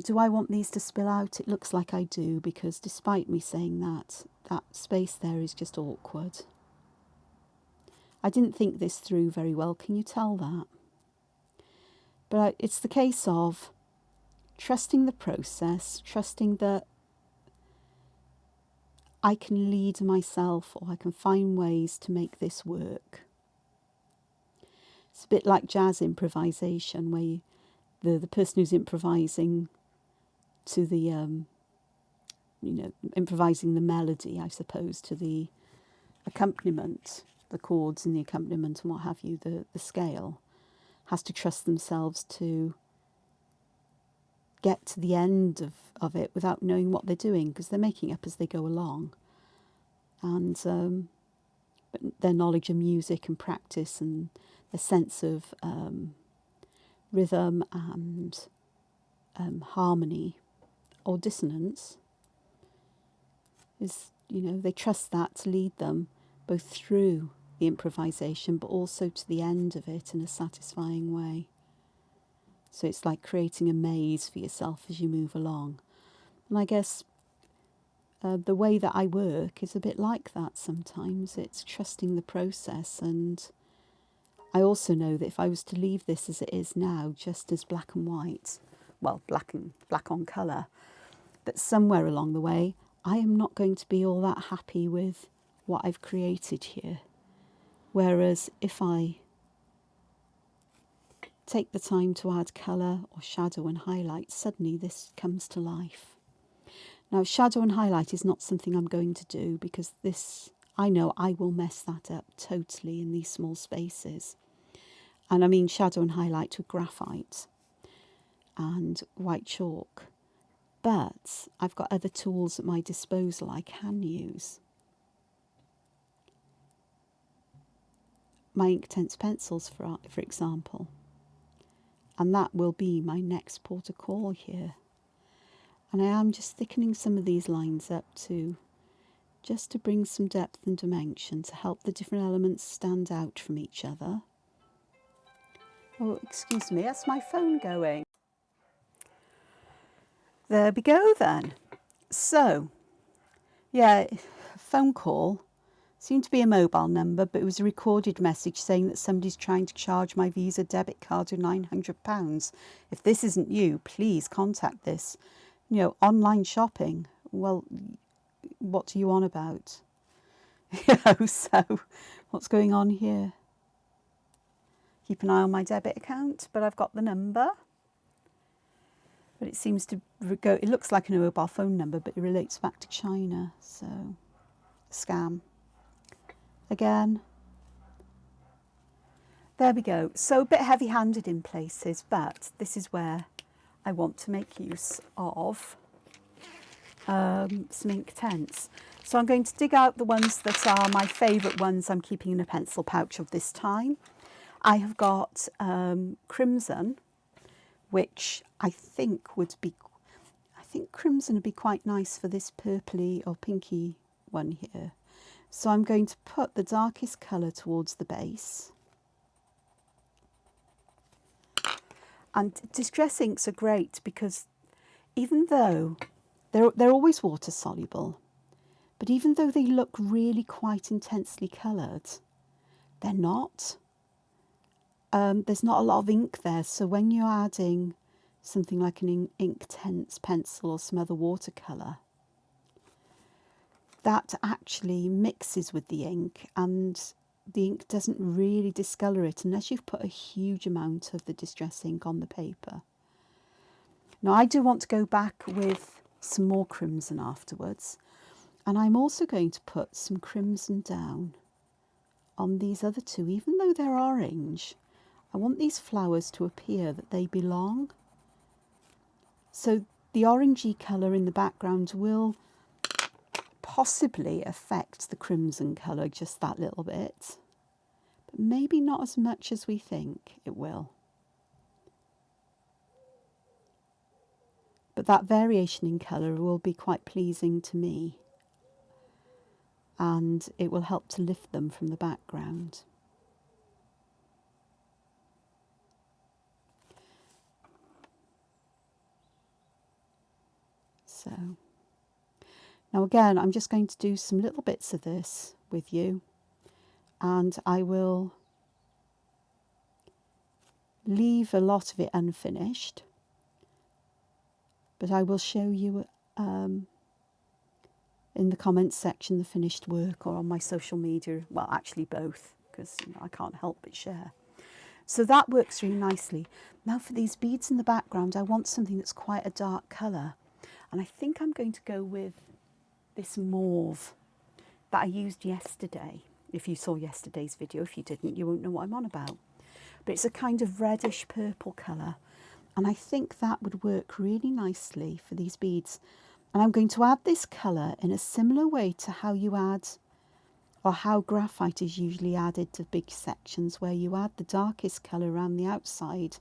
Do I want these to spill out? It looks like I do, because despite me saying that, that space there is just awkward. I didn't think this through very well, can you tell that? But it's the case of trusting the process, trusting that I can lead myself, or I can find ways to make this work. It's a bit like jazz improvisation, where the person who's improvising to the, improvising the melody, I suppose, to the accompaniment, the chords and the accompaniment and what have you, the scale, has to trust themselves to get to the end of it without knowing what they're doing, because they're making up as they go along. And but their knowledge of music and practice and their sense of rhythm and harmony or dissonance is, they trust that to lead them both through the improvisation but also to the end of it in a satisfying way. So it's like creating a maze for yourself as you move along. And I guess the way that I work is a bit like that sometimes. It's trusting the process, and I also know that if I was to leave this as it is now, just as black and white, well, black on colour, that somewhere along the way I am not going to be all that happy with what I've created here. Whereas if I take the time to add colour or shadow and highlight, suddenly this comes to life. Now, shadow and highlight is not something I'm going to do, because this, I know I will mess that up totally in these small spaces. And I mean shadow and highlight with graphite and white chalk. But I've got other tools at my disposal I can use. My Inktense pencils, for example. And that will be my next port of call here. And I am just thickening some of these lines up too, just to bring some depth and dimension, to help the different elements stand out from each other. Oh, excuse me, that's my phone going. There we go then. So, yeah, phone call. Seemed to be a mobile number, but it was a recorded message saying that somebody's trying to charge my Visa debit card with £900. If this isn't you, please contact this. Online shopping. Well, what are you on about? So what's going on here? Keep an eye on my debit account, but I've got the number. But it seems to go, it looks like a mobile phone number, but it relates back to China. So, scam. Again. There we go. So a bit heavy-handed in places, but this is where I want to make use of some Inktense. So I'm going to dig out the ones that are my favourite ones I'm keeping in a pencil pouch of this time. I have got Crimson, which I think Crimson would be quite nice for this purpley or pinky one here. So I'm going to put the darkest colour towards the base. And distress inks are great because even though they're always water soluble, but even though they look really quite intensely coloured, they're not. There's not a lot of ink there, so when you're adding something like an Inktense pencil or some other watercolour, that actually mixes with the ink, and the ink doesn't really discolour it unless you've put a huge amount of the distress ink on the paper. Now I do want to go back with some more crimson afterwards. And I'm also going to put some crimson down on these other two. Even though they're orange, I want these flowers to appear that they belong. So the orangey colour in the background will possibly affect the crimson colour just that little bit, but maybe not as much as we think it will. But that variation in colour will be quite pleasing to me, and it will help to lift them from the background. So now again, I'm just going to do some little bits of this with you, and I will leave a lot of it unfinished, but I will show you in the comments section the finished work, or on my social media. Well, actually both, because I can't help but share. So that works really nicely. Now for these beads in the background, I want something that's quite a dark colour, and I think I'm going to go with this mauve that I used yesterday. If you saw yesterday's video, if you didn't, you won't know what I'm on about. But it's a kind of reddish purple colour, and I think that would work really nicely for these beads. And I'm going to add this colour in a similar way to how you add, or how graphite is usually added to big sections, where you add the darkest colour around the outside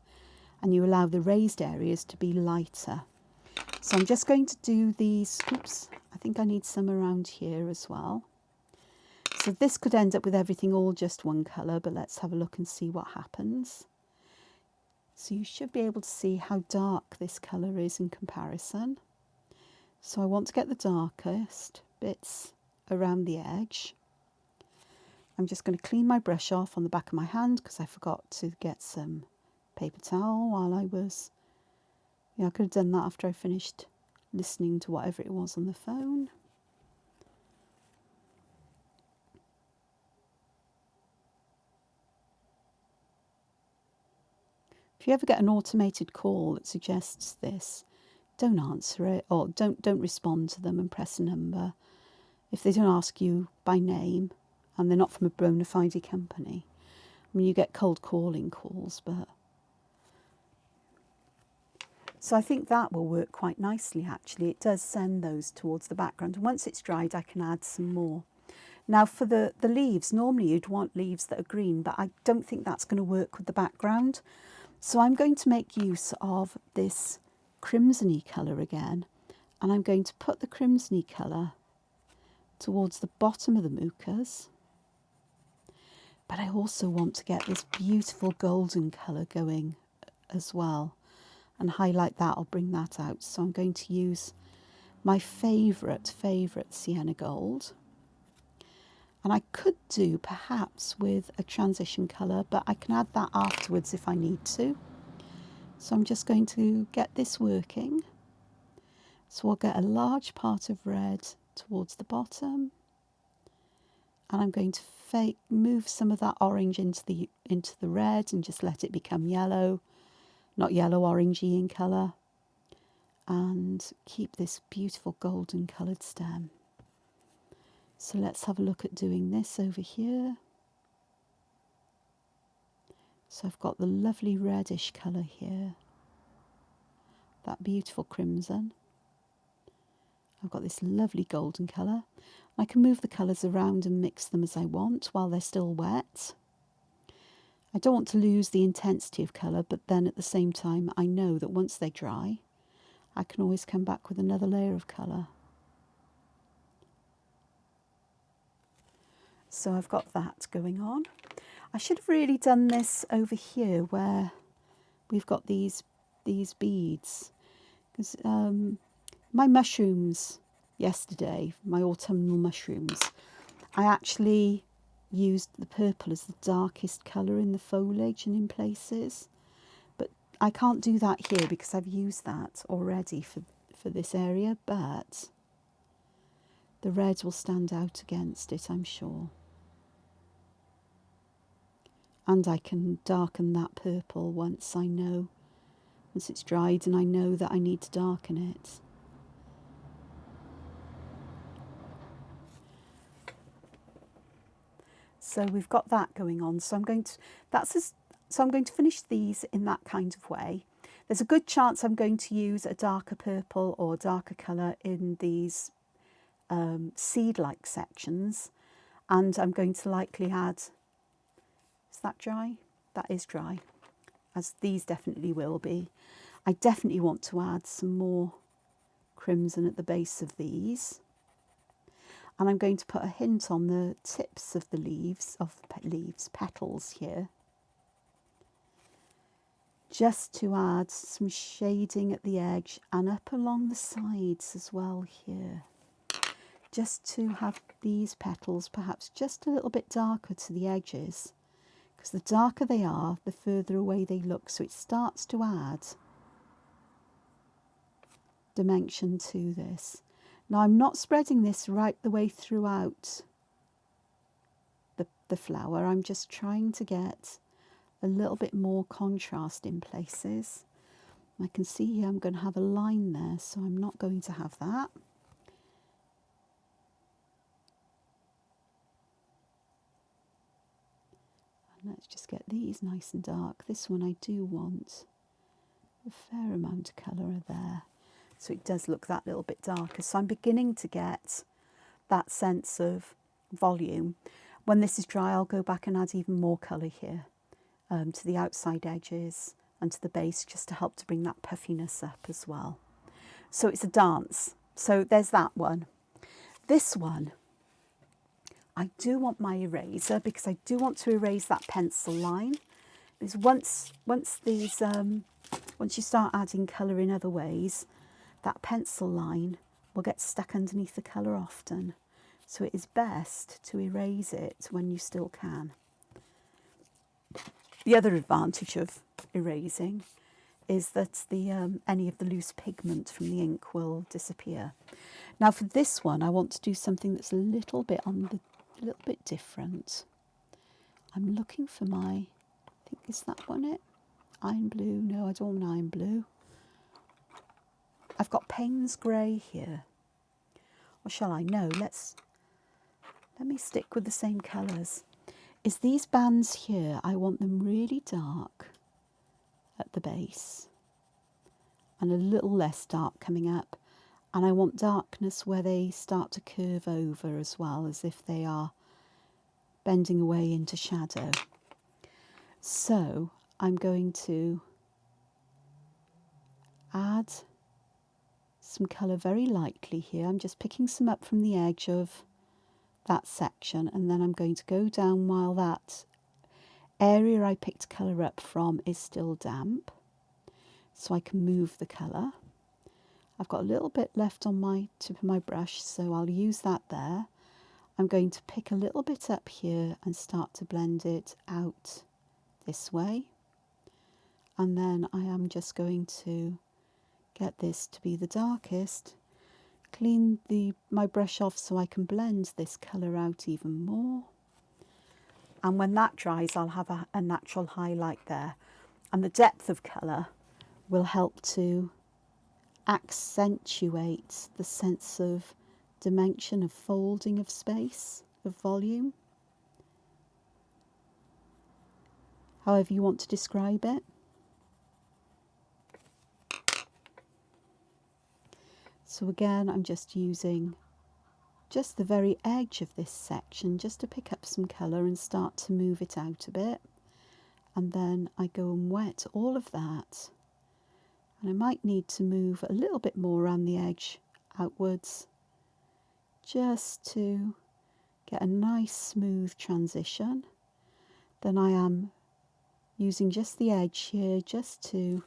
and you allow the raised areas to be lighter. So I'm just going to do these, oops, I think I need some around here as well. So this could end up with everything all just one colour, but let's have a look and see what happens. So you should be able to see how dark this colour is in comparison. So I want to get the darkest bits around the edge. I'm just going to clean my brush off on the back of my hand because I forgot to get some paper towel while I was... I could have done that after I finished listening to whatever it was on the phone. If you ever get an automated call that suggests this, don't answer it, or don't respond to them and press a number. If they don't ask you by name and they're not from a bona fide company. I mean, you get cold calling calls, but... So I think that will work quite nicely, actually. It does send those towards the background. And once it's dried, I can add some more. Now for the leaves, normally you'd want leaves that are green, but I don't think that's going to work with the background. So I'm going to make use of this crimsony colour again. And I'm going to put the crimsony colour towards the bottom of the mookas. But I also want to get this beautiful golden colour going as well. And highlight that, I'll bring that out. So I'm going to use my favourite sienna gold. And I could do perhaps with a transition colour, but I can add that afterwards if I need to. So I'm just going to get this working. So I'll get a large part of red towards the bottom. And I'm going to move some of that orange into the red and just let it become yellow. Not yellow, orangey in colour, and keep this beautiful golden coloured stem. So let's have a look at doing this over here. So I've got the lovely reddish colour here, that beautiful crimson. I've got this lovely golden colour. I can move the colours around and mix them as I want while they're still wet. I don't want to lose the intensity of colour, but then at the same time I know that once they dry, I can always come back with another layer of colour. So I've got that going on. I should have really done this over here where we've got these beads. Because my mushrooms yesterday, my autumnal mushrooms, I actually used the purple as the darkest colour in the foliage and in places, but I can't do that here because I've used that already for this area, but the red will stand out against it, I'm sure. And I can darken that purple once it's dried and I know that I need to darken it. So we've got that going on. So I'm going to finish these in that kind of way. There's a good chance I'm going to use a darker purple or darker colour in these seed-like sections, and I'm going to likely add, is that dry? That is dry, as these definitely will be. I definitely want to add some more crimson at the base of these, and I'm going to put a hint on the tips of the petals here, just to add some shading at the edge and up along the sides as well here, just to have these petals perhaps just a little bit darker to the edges, because the darker they are, the further away they look, so it starts to add dimension to this. Now I'm not spreading this right the way throughout the flower, I'm just trying to get a little bit more contrast in places. I can see here I'm going to have a line there, so I'm not going to have that. And let's just get these nice and dark. This one I do want a fair amount of colour there, so it does look that little bit darker. So I'm beginning to get that sense of volume. When this is dry, I'll go back and add even more colour here to the outside edges and to the base, just to help to bring that puffiness up as well. So it's a dance. So there's that one. This one, I do want my eraser, because I do want to erase that pencil line. Because once you start adding colour in other ways, that pencil line will get stuck underneath the colour often. So it is best to erase it when you still can. The other advantage of erasing is that any of the loose pigment from the ink will disappear. Now for this one, I want to do something that's a little bit different. I'm looking for I think, is that one it? Iron blue? No, I don't want iron blue. I've got Payne's grey here. Or shall I? No, let me stick with the same colours. Is these bands here, I want them really dark at the base and a little less dark coming up, and I want darkness where they start to curve over as well, as if they are bending away into shadow. So I'm going to add some colour very lightly here. I'm just picking some up from the edge of that section, and then I'm going to go down while that area I picked colour up from is still damp, so I can move the colour. I've got a little bit left on my tip of my brush, so I'll use that there. I'm going to pick a little bit up here and start to blend it out this way, and then I am just going to get this to be the darkest, clean my brush off so I can blend this colour out even more, and when that dries I'll have a natural highlight there, and the depth of colour will help to accentuate the sense of dimension, of folding of space, of volume, however you want to describe it. So again, I'm just using just the very edge of this section just to pick up some colour and start to move it out a bit. And then I go and wet all of that. And I might need to move a little bit more around the edge outwards, just to get a nice smooth transition. Then I am using just the edge here just to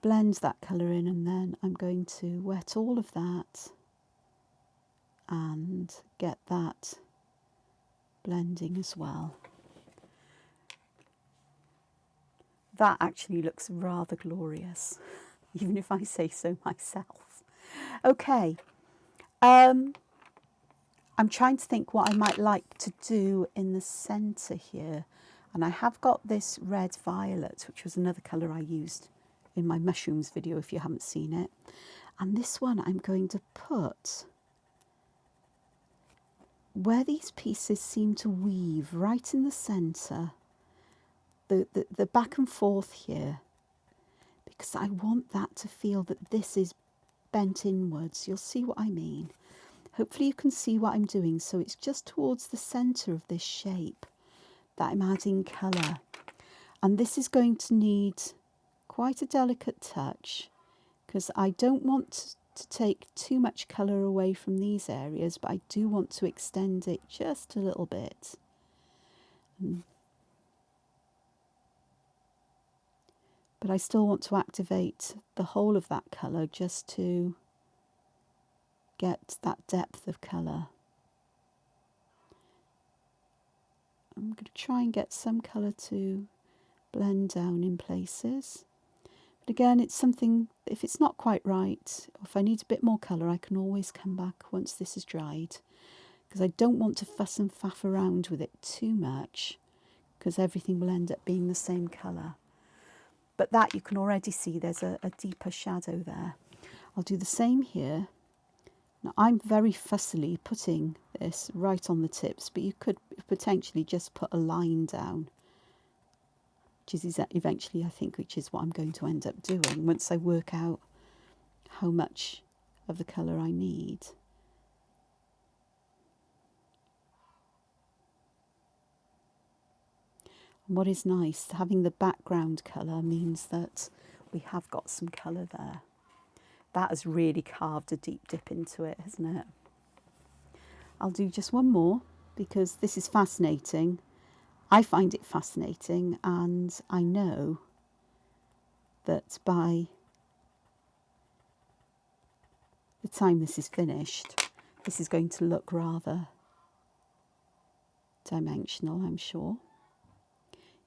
blend that colour in, and then I'm going to wet all of that and get that blending as well. That actually looks rather glorious, even if I say so myself. Okay, I'm trying to think what I might like to do in the centre here, and I have got this red violet, which was another colour I used in my mushrooms video if you haven't seen it, and this one I'm going to put where these pieces seem to weave right in the centre, the back and forth here, because I want that to feel that this is bent inwards. You'll see what I mean. Hopefully you can see what I'm doing. So it's just towards the centre of this shape that I'm adding colour. And this is going to need quite a delicate touch, because I don't want to take too much colour away from these areas, but I do want to extend it just a little bit. But I still want to activate the whole of that colour just to get that depth of colour. I'm going to try and get some colour to blend down in places. But again, it's something, if it's not quite right, or if I need a bit more colour, I can always come back once this is dried, because I don't want to fuss and faff around with it too much, because everything will end up being the same colour. But that you can already see there's a deeper shadow there. I'll do the same here. Now I'm very fussily putting this right on the tips, but you could potentially just put a line down, which is eventually, I think, which is what I'm going to end up doing once I work out how much of the colour I need. And what is nice, having the background colour means that we have got some colour there. That has really carved a deep dip into it, hasn't it? I'll do just one more, because this is fascinating. I find it fascinating, and I know that by the time this is finished, this is going to look rather dimensional, I'm sure.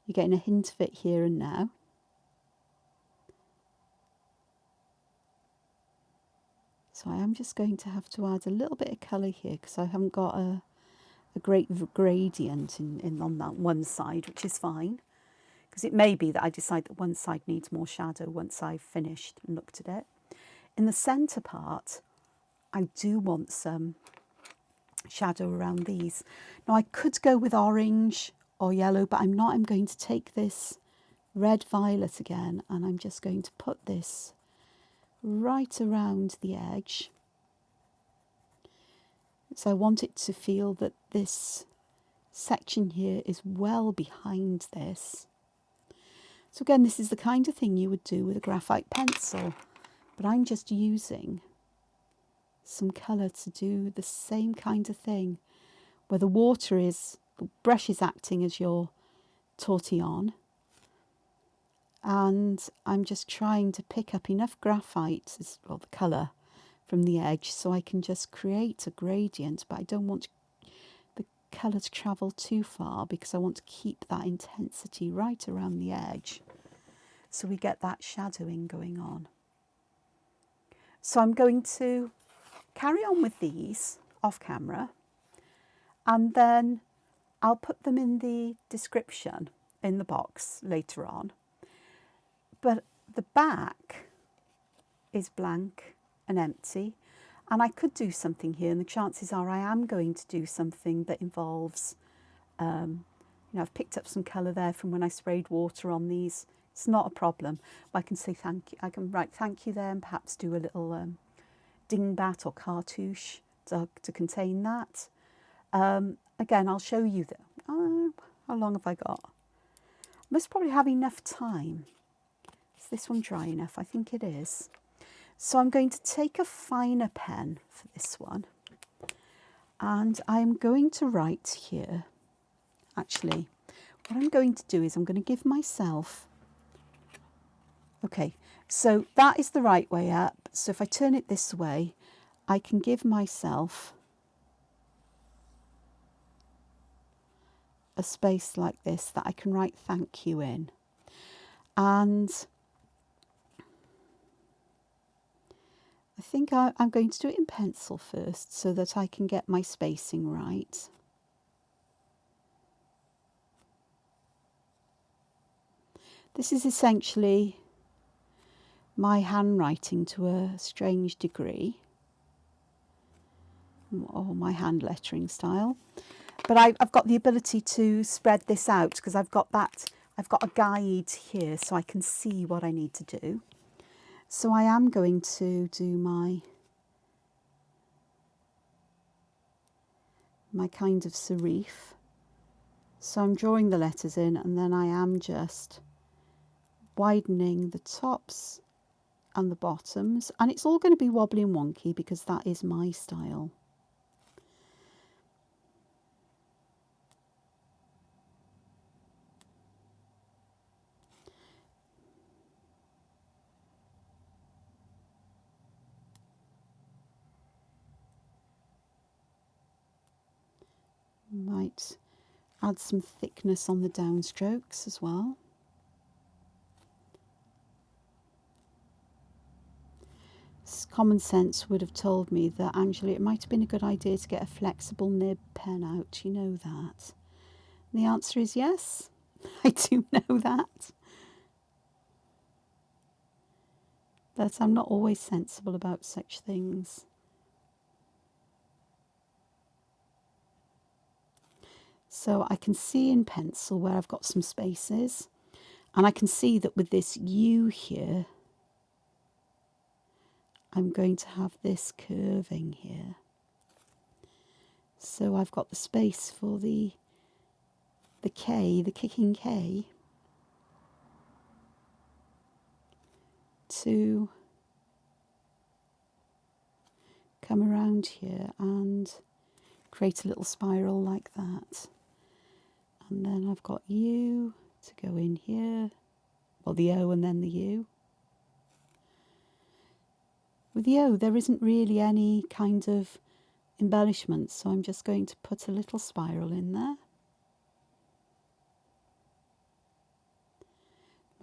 You're getting a hint of it here and now. So I am just going to have to add a little bit of colour here, because I haven't got a great gradient on that one side, which is fine, because it may be that I decide that one side needs more shadow once I've finished and looked at it. In the centre part, I do want some shadow around these. Now I could go with orange or yellow, but I'm not. I'm going to take this red violet again, and I'm just going to put this right around the edge. So I want it to feel that this section here is well behind this. So again, this is the kind of thing you would do with a graphite pencil, but I'm just using some colour to do the same kind of thing, where the water is, the brush is acting as your tortillon, and I'm just trying to pick up enough graphite, well, the colour, from the edge, so I can just create a gradient, but I don't want the colour to travel too far, because I want to keep that intensity right around the edge, so we get that shadowing going on. So I'm going to carry on with these off camera, and then I'll put them in the description in the box later on. But the back is blank and empty, and I could do something here, and the chances are I am going to do something that involves, you know, I've picked up some colour there from when I sprayed water on these. It's not a problem. I can say thank you. I can write thank you there, and perhaps do a little dingbat or cartouche to contain that. Again, I'll show you that. How long have I got? I must probably have enough time. Is this one dry enough? I think it is. So I'm going to take a finer pen for this one, and I'm going to write here. Actually, what I'm going to do is I'm going to give myself, okay, so that is the right way up. So if I turn it this way, I can give myself a space like this that I can write thank you in. And I think I'm going to do it in pencil first, so that I can get my spacing right. This is essentially my handwriting to a strange degree. or my hand lettering style. But I've got the ability to spread this out because I've got a guide here so I can see what I need to do. So I am going to do my kind of serif. So I'm drawing the letters in, and then I am just widening the tops and the bottoms, and it's all going to be wobbly and wonky because that is my style. Might add some thickness on the downstrokes as well. Common sense would have told me that, Angela, it might have been a good idea to get a flexible nib pen out. You know that? And the answer is yes, I do know that. But I'm not always sensible about such things. So I can see in pencil where I've got some spaces, and I can see that with this U here, I'm going to have this curving here. So I've got the space for the K, the kicking K, to come around here and create a little spiral like that. And then I've got U to go in here, well, the O and then the U. With the O, there isn't really any kind of embellishment, so I'm just going to put a little spiral in there.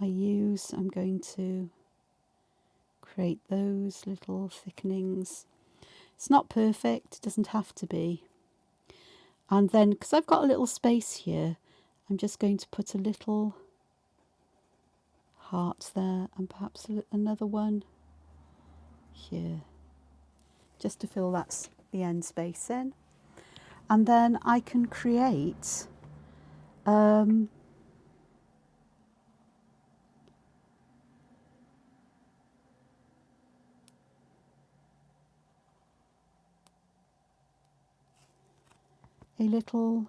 My U's, I'm going to create those little thickenings. It's not perfect, it doesn't have to be. And then, because I've got a little space here, I'm just going to put a little heart there, and perhaps another one here, just to fill the end space in. And then I can create a little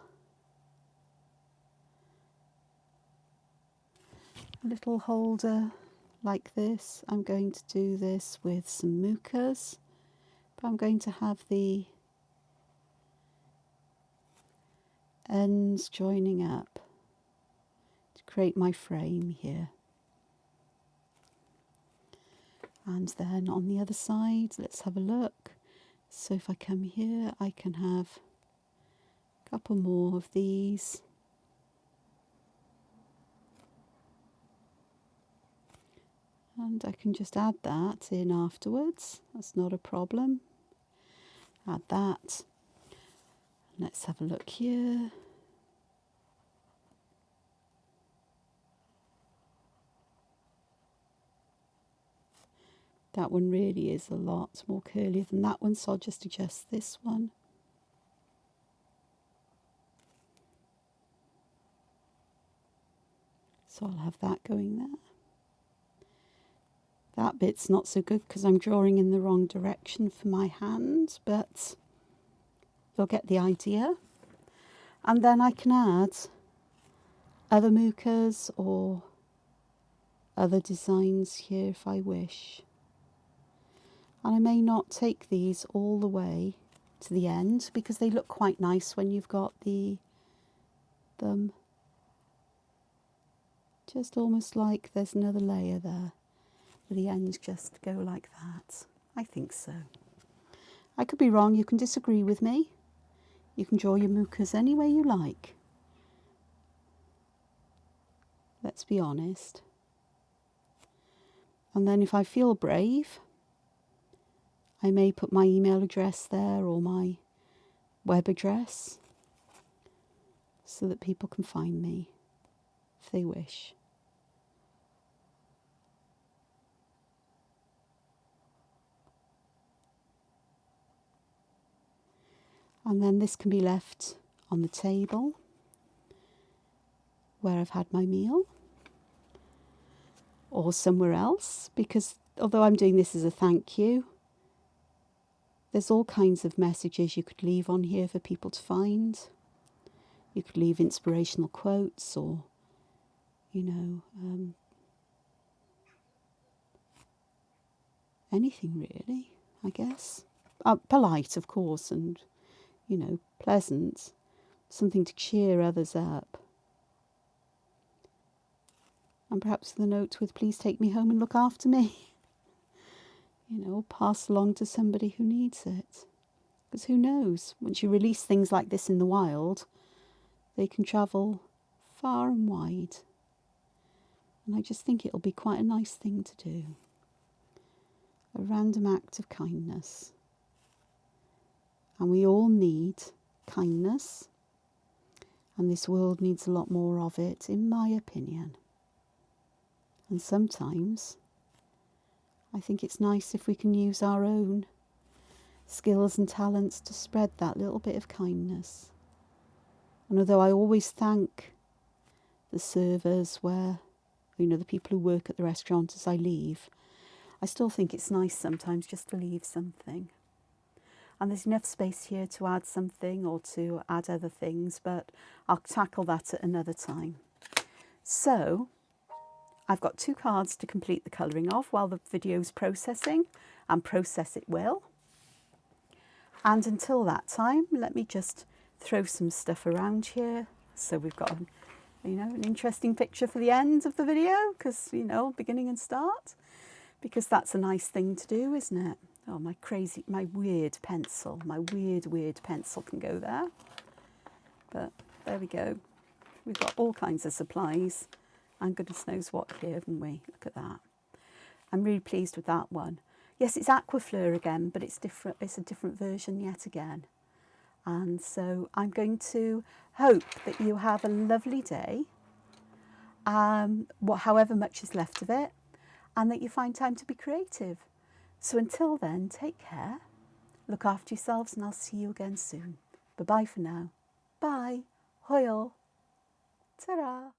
holder like this. I'm going to do this with some Mookas, but I'm going to have the ends joining up to create my frame here. And then on the other side, let's have a look. So if I come here, I can have a couple more of these. And I can just add that in afterwards. That's not a problem. Add that. Let's have a look here. That one really is a lot more curlier than that one, so I'll just adjust this one. So I'll have that going there. That bit's not so good because I'm drawing in the wrong direction for my hand, but you'll get the idea. And then I can add other Mookas or other designs here if I wish. And I may not take these all the way to the end because they look quite nice when you've got them just almost like there's another layer there. The ends just go like that. I think so. I could be wrong. You can disagree with me. You can draw your Mookas any way you like. Let's be honest. And then if I feel brave, I may put my email address there or my web address so that people can find me if they wish. And then this can be left on the table where I've had my meal, or somewhere else, because although I'm doing this as a thank you, there's all kinds of messages you could leave on here for people to find. You could leave inspirational quotes, or, you know, anything really, I guess. Polite, of course, and, you know, pleasant. Something to cheer others up. And perhaps the note with "please take me home and look after me." You know, pass along to somebody who needs it. Because who knows, once you release things like this in the wild, they can travel far and wide. And I just think it'll be quite a nice thing to do. A random act of kindness. And we all need kindness. And this world needs a lot more of it, in my opinion. And sometimes I think it's nice if we can use our own skills and talents to spread that little bit of kindness. And although I always thank the servers where, you know, the people who work at the restaurant as I leave, I still think it's nice sometimes just to leave something. And there's enough space here to add something or to add other things, but I'll tackle that at another time. So I've got 2 cards to complete the colouring of while the video's processing, and process it will. And until that time, let me just throw some stuff around here. So we've got, you know, an interesting picture for the end of the video, because, you know, beginning and start, because that's a nice thing to do, isn't it? Oh, my weird pencil can go there. But there we go. We've got all kinds of supplies. And goodness knows what here, haven't we? Look at that. I'm really pleased with that one. Yes, it's Aquafleur again, but it's different. It's a different version yet again. And so I'm going to hope that you have a lovely day, however much is left of it, and that you find time to be creative. So until then, take care, look after yourselves, and I'll see you again soon. Bye-bye for now. Bye. Hoi all. Ta-ra.